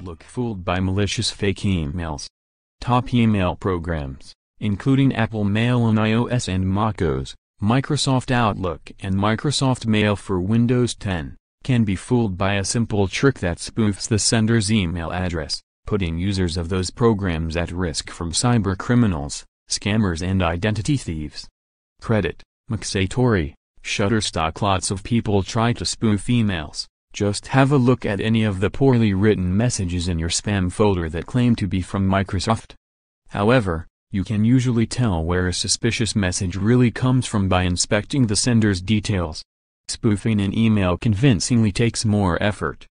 Outlook fooled by malicious fake emails. Top email programs, including Apple Mail on iOS and macOS, Microsoft Outlook and Microsoft Mail for Windows 10, can be fooled by a simple trick that spoofs the sender's email address, putting users of those programs at risk from cybercriminals, scammers and identity thieves. Credit, Satori, Shutterstock. Lots of people try to spoof emails. Just have a look at any of the poorly written messages in your spam folder that claim to be from Microsoft. However, you can usually tell where a suspicious message really comes from by inspecting the sender's details. Spoofing an email convincingly takes more effort.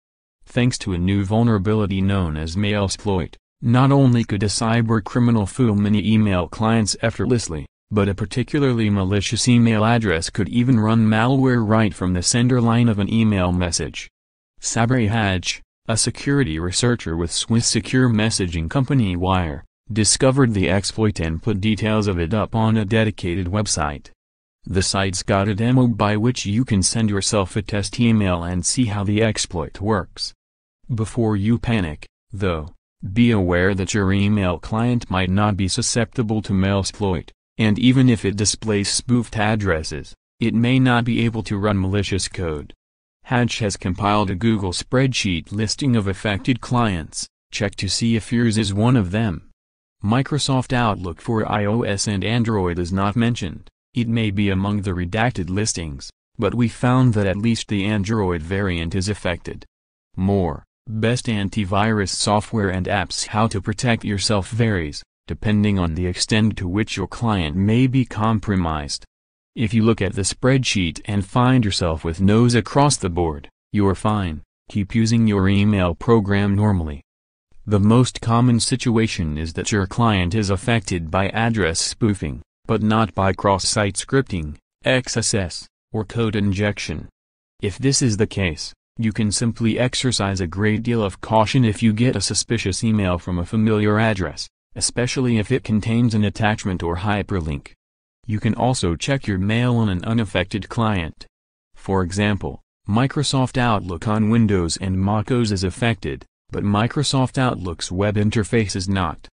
Thanks to a new vulnerability known as Malicious, not only could a cybercriminal fool many email clients effortlessly, but a particularly malicious email address could even run malware right from the sender line of an email message. Satori Hatch, a security researcher with Swiss secure messaging company Wire, discovered the exploit and put details of it up on a dedicated website. The site's got a demo by which you can send yourself a test email and see how the exploit works. Before you panic, though, be aware that your email client might not be susceptible to Malicious. And even if it displays spoofed addresses, it may not be able to run malicious code. Hatch has compiled a Google spreadsheet listing of affected clients. Check to see if yours is one of them. Microsoft Outlook for iOS and Android is not mentioned. It may be among the redacted listings, but we found that at least the Android variant is affected. More, best antivirus software and apps. How to protect yourself varies, depending on the extent to which your client may be compromised. If you look at the spreadsheet and find yourself with no's across the board, you're fine. Keep using your email program normally. The most common situation is that your client is affected by address spoofing, but not by cross-site scripting, XSS, or code injection. If this is the case, you can simply exercise a great deal of caution if you get a suspicious email from a familiar address, especially if it contains an attachment or hyperlink. You can also check your mail on an unaffected client. For example, Microsoft Outlook on Windows and macOS is affected, but Microsoft Outlook's web interface is not.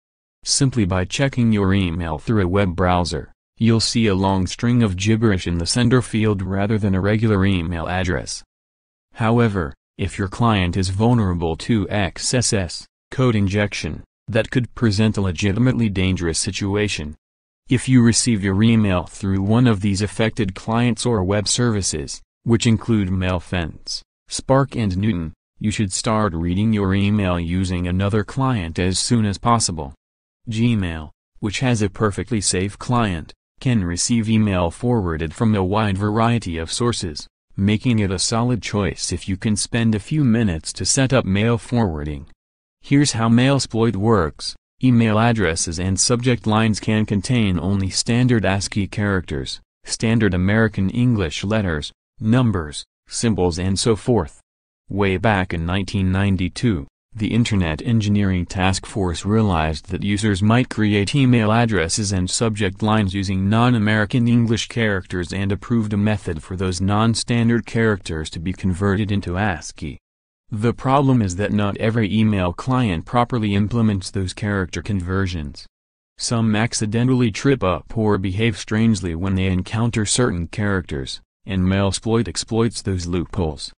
Simply by checking your email through a web browser, you'll see a long string of gibberish in the sender field rather than a regular email address. However, if your client is vulnerable to XSS, code injection, that could present a legitimately dangerous situation. If you receive your email through one of these affected clients or web services, which include Mailfence, Spark and Newton, you should start reading your email using another client as soon as possible. Gmail, which has a perfectly safe client, can receive email forwarded from a wide variety of sources, making it a solid choice if you can spend a few minutes to set up mail forwarding. Here's how Malicious works. Email addresses and subject lines can contain only standard ASCII characters, standard American English letters, numbers, symbols and so forth. Way back in 1992, the Internet Engineering Task Force realized that users might create email addresses and subject lines using non-American English characters and approved a method for those non-standard characters to be converted into ASCII. The problem is that not every email client properly implements those character conversions. Some accidentally trip up or behave strangely when they encounter certain characters, and Malicious exploits those loopholes.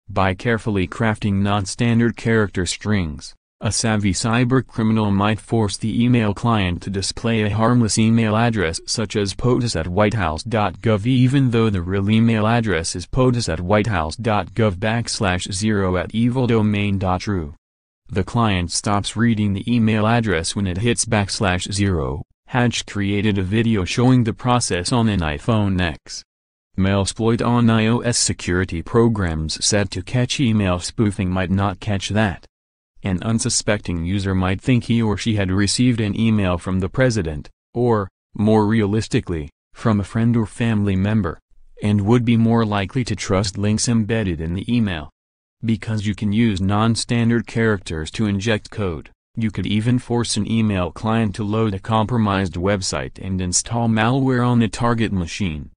By carefully crafting non-standard character strings, a savvy cybercriminal might force the email client to display a harmless email address such as POTUS@whitehouse.gov even though the real email address is POTUS@whitehouse.gov/0@evildomain.ru. The client stops reading the email address when it hits /0. Hatch created a video showing the process on an iPhone X. Malicious on iOS security programs set to catch email spoofing might not catch that. An unsuspecting user might think he or she had received an email from the president, or, more realistically, from a friend or family member, and would be more likely to trust links embedded in the email. Because you can use non-standard characters to inject code, you could even force an email client to load a compromised website and install malware on the target machine.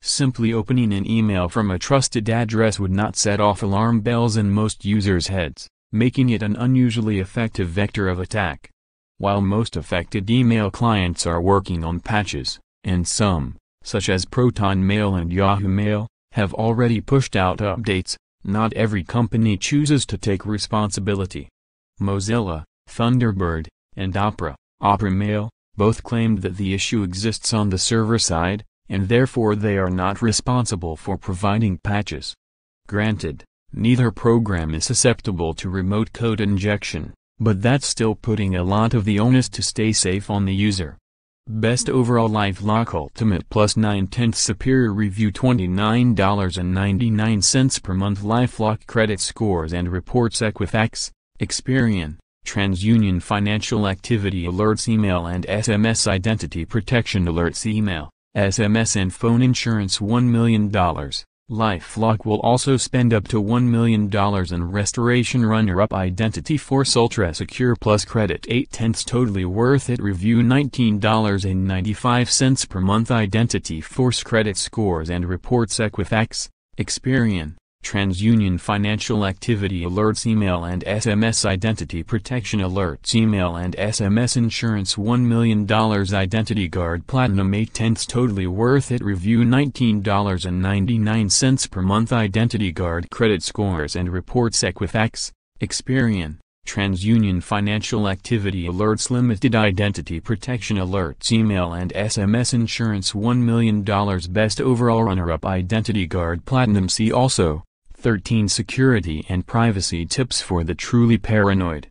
Simply opening an email from a trusted address would not set off alarm bells in most users' heads. making it an unusually effective vector of attack. While most affected email clients are working on patches, and some, such as Proton Mail and Yahoo Mail, have already pushed out updates, not every company chooses to take responsibility. Mozilla, Thunderbird, and Opera Mail, both claimed that the issue exists on the server side, and therefore they are not responsible for providing patches. Granted, neither program is susceptible to remote code injection, but that's still putting a lot of the onus to stay safe on the user. Best Overall LifeLock Ultimate Plus 9/10 Superior Review $29.99 per month. LifeLock Credit Scores and Reports Equifax, Experian, TransUnion Financial Activity Alerts Email and SMS Identity Protection Alerts Email, SMS and Phone Insurance $1 million. LifeLock will also spend up to $1 million in restoration. Runner-up Identity Force Ultra Secure Plus Credit 8/10 Totally Worth It Review $19.95 per month. Identity Force Credit Scores and Reports Equifax, Experian, TransUnion Financial Activity Alerts Email and SMS Identity Protection Alerts Email and SMS Insurance $1 million. Identity Guard Platinum 8/10 Totally Worth It Review $19.99 per month. Identity Guard Credit Scores and Reports Equifax, Experian, TransUnion Financial Activity Alerts Limited Identity Protection Alerts Email and SMS Insurance $1 million. Best Overall Runner-up Identity Guard Platinum. See also 13 Security and Privacy Tips for the Truly Paranoid.